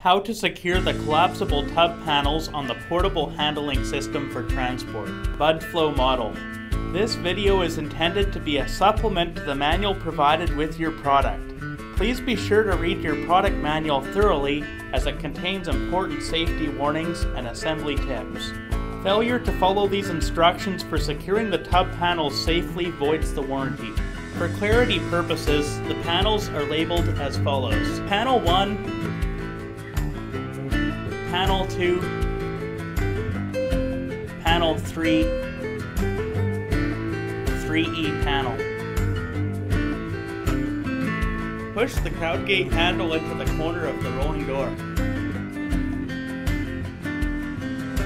How to secure the collapsible tub panels on the portable handling system for transport. BudFlow model. This video is intended to be a supplement to the manual provided with your product. Please be sure to read your product manual thoroughly as it contains important safety warnings and assembly tips. Failure to follow these instructions for securing the tub panels safely voids the warranty. For clarity purposes, the panels are labeled as follows: Panel 1, Panel 2, Panel 3, 3E panel. Push the crowd gate handle into the corner of the rolling door.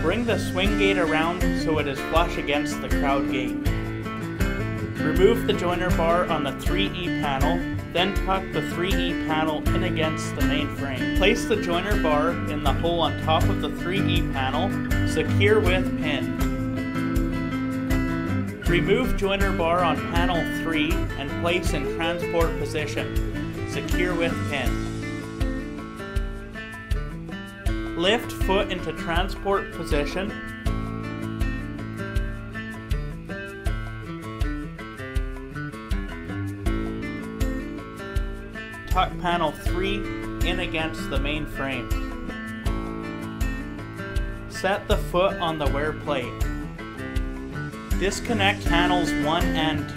Bring the swing gate around so it is flush against the crowd gate. Remove the joiner bar on the 3E panel, then tuck the 3E panel in against the main frame. Place the joiner bar in the hole on top of the 3E panel, secure with pin. Remove joiner bar on panel 3 and place in transport position, secure with pin. Lift foot into transport position. Tuck panel 3 in against the main frame. Set the foot on the wear plate. Disconnect panels 1 and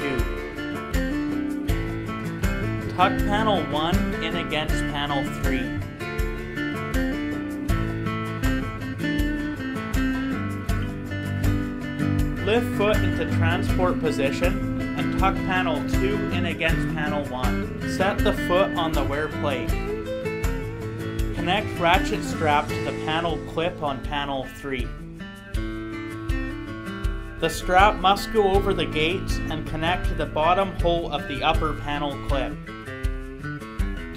2. Tuck panel 1 in against panel 3. Lift foot into transport position and tuck panel 2 in against panel 1. Set the foot on the wear plate. Connect ratchet strap to the panel clip on panel 3. The strap must go over the gates and connect to the bottom hole of the upper panel clip.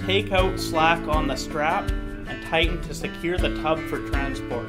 Take out slack on the strap and tighten to secure the tub for transport.